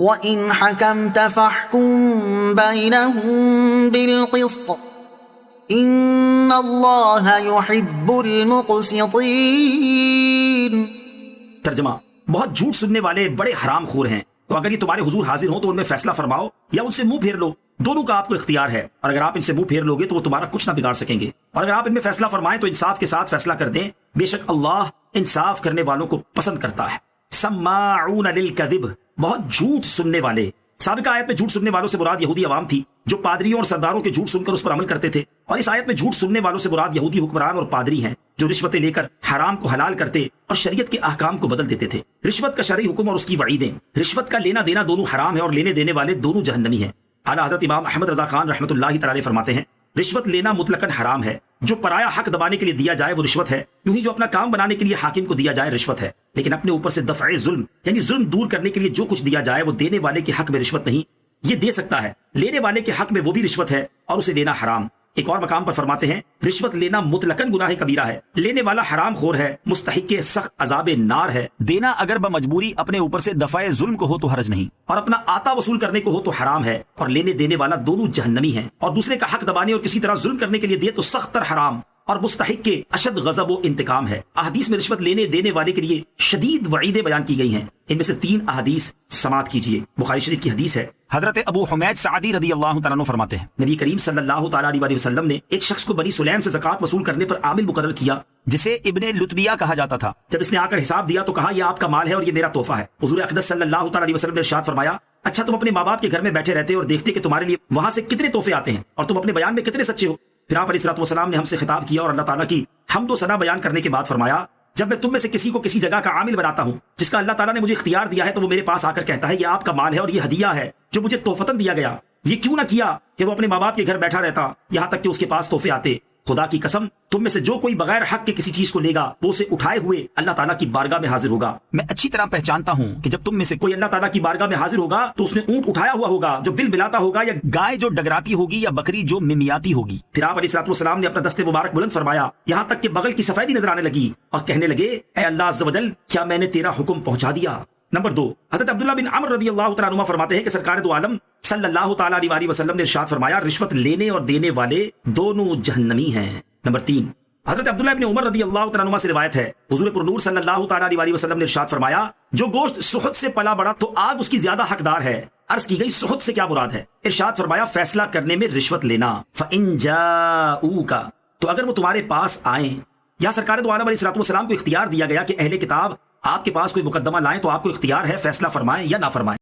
وَإِنْ حَكَمْتَ فَاحْكُمْ بَيْنَهُمْ بِالْقِسْطِ إِنَّ اللَّهَ يُحِبُّ الْمُقْسِطِينَ۔ ترجمہ: بہت جھوٹ سننے والے بڑے حرام خور ہیں، تو اگر یہ تمہارے حضور حاضر ہوں تو ان میں فیصلہ فرماؤ یا ان سے منہ پھیر لو، دونوں کا آپ کو اختیار ہے، اور اگر آپ ان سے منہ پھیر لوگے تو وہ تمہارا کچھ نہ بگاڑ سکیں گے، اور اگر آپ ان میں فیصلہ فرمائیں تو انصاف کے ساتھ فیصلہ کر دیں، بے شک اللہ انصاف کرنے والوں کو پسند کرتا ہے۔ سماعون للکذب، بہت جھوٹ سننے والے۔ سابقہ آیت میں جھوٹ سننے والوں سے مراد یہودی عوام تھی جو پادریوں اور سرداروں کے جھوٹ سن کر اس پر عمل کرتے تھے، اور اس آیت میں جھوٹ سننے والوں سے مراد یہودی حکمران اور پادری ہیں جو رشوتیں لے کر حرام کو حلال کرتے اور شریعت کے احکام کو بدل دیتے تھے۔ رشوت کا شرعی حکم اور اس کی وعیدیں۔ رشوت کا لینا دینا دونوں حرام ہے اور لینے دینے والے دونوں جہنمی ہیں۔ اعلیٰ حضرت امام احمد رضا خان رحمۃ اللہ تعالی فرماتے ہیں، رشوت لینا مطلقاً حرام ہے، جو پرایا حق دبانے کے لیے دیا جائے وہ رشوت ہے، یوں ہی جو اپنا کام بنانے کے لیے حاکم کو دیا جائے رشوت ہے، لیکن اپنے اوپر سے دفع ظلم یعنی ظلم دور کرنے کے لیے جو کچھ دیا جائے وہ دینے والے کے حق میں رشوت نہیں، یہ دے سکتا ہے، لینے والے کے حق میں وہ بھی رشوت ہے اور اسے لینا حرام۔ ایک اور مقام پر فرماتے ہیں، رشوت لینا مطلقاً گناہ کبیرہ ہے، لینے والا حرام خور ہے، مستحق سخت عذاب نار ہے۔ دینا اگر بمجبوری اپنے اوپر سے دفع ظلم کو ہو تو حرج نہیں، اور اپنا آتا وصول کرنے کو ہو تو حرام ہے، اور لینے دینے والا دونوں جہنمی ہیں، اور دوسرے کا حق دبانے اور کسی طرح ظلم کرنے کے لیے دے تو سخت تر حرام اور مستحق کے اشد غضب و انتقام ہے۔ احادیث میں رشوت لینے دینے والے کے لیے شدید وعیدیں بیان کی گئی ہیں، ان میں سے 3 احادیث سماعت کیجیے۔ بخاری شریف کی حدیث ہے، حضرت ابو حمید سعدی رضی اللہ تعالیٰ عنہ فرماتے ہیں، نبی کریم صلی اللہ تعالیٰ علیہ وسلم نے ایک شخص کو بنی سلیم سے زکوٰۃ وصول کرنے پر عامل مقرر کیا جسے ابن لتبیہ کہا جاتا تھا۔ جب اس نے آ کر حساب دیا تو کہا، یہ آپ کا مال ہے اور یہ میرا تحفہ ہے۔ حضور اقدس صلی اللہ تعالیٰ علیہ وسلم نے ارشاد فرمایا، اچھا تم اپنے ماں باپ کے گھر میں بیٹھے رہتے اور دیکھتے کہ تمہارے لیے وہاں سے کتنے تحفے آتے ہیں اور تم اپنے بیان میں کتنے سچے ہو۔ پھر آپ علیہ الصلوۃ والسلام نے ہم سے خطاب کیا اور اللہ تعالیٰ کی حمد و ثنا بیان کرنے کے بعد فرمایا، جب میں تم میں سے کسی کو کسی جگہ کا عامل بناتا ہوں جس کا اللہ تعالیٰ نے مجھے اختیار دیا ہے تو وہ میرے پاس آ کر کہتا ہے، یہ آپ کا مال ہے اور یہ ہدیہ ہے جو مجھے تحفتاً دیا گیا۔ یہ کیوں نہ کیا کہ وہ اپنے ماں باپ کے گھر بیٹھا رہتا یہاں تک کہ اس کے پاس تحفے آتے۔ خدا کی قسم، تم میں سے جو کوئی بغیر حق کے کسی چیز کو لے گا وہ اسے اٹھائے ہوئے اللہ تعالیٰ کی بارگاہ میں حاضر ہوگا۔ میں اچھی طرح پہچانتا ہوں کہ جب تم میں سے کوئی اللہ تعالیٰ کی بارگاہ میں حاضر ہوگا تو اس نے اونٹ اٹھایا ہوا ہوگا جو بل بلاتا ہوگا، یا گائے جو ڈگراتی ہوگی، یا بکری جو ممیاتی ہوگی۔ پھر آپ علیہ الصلوۃ والسلام نے اپنا دست مبارک بلند فرمایا یہاں تک کہ بغل کی سفیدی نظر آنے لگی اور کہنے لگے، اے اللہ عز و جل، کیا میں نے تیرا حکم پہنچا دیا؟ نمبر 2، حضرت عبداللہ بن عمر رضی اللہ تعالیٰ عنہ فرماتے ہیں کہ سرکار دو عالم صلی اللہ تعالیٰ علیہ وسلم نے ارشاد فرمایا، رشوت لینے اور دینے والے دونوں جہنمی ہیں۔ نمبر 3، حضرت عبداللہ بن عمر رضی اللہ تعالیٰ عنہ سے روایت ہے، حضور پر نور صلی اللہ تعالیٰ علیہ وسلم نے ارشاد فرمایا، جو گوشت سحت سے پلا بڑا تو آگ اس کی زیادہ حقدار ہے۔ عرض کی گئی سحت سے کیا مراد ہے؟ ارشاد فرمایا، فیصلہ کرنے میں رشوت لینا۔ فَإِن جَاءُوكَ، تو اگر وہ تمہارے پاس آئیں، یا سرکار دو عالم علیہ الصلوۃ والسلام کو اختیار دیا گیا کہ اہل کتاب آپ کے پاس کوئی مقدمہ لائیں تو آپ کو اختیار ہے فیصلہ فرمائیں یا نہ فرمائیں۔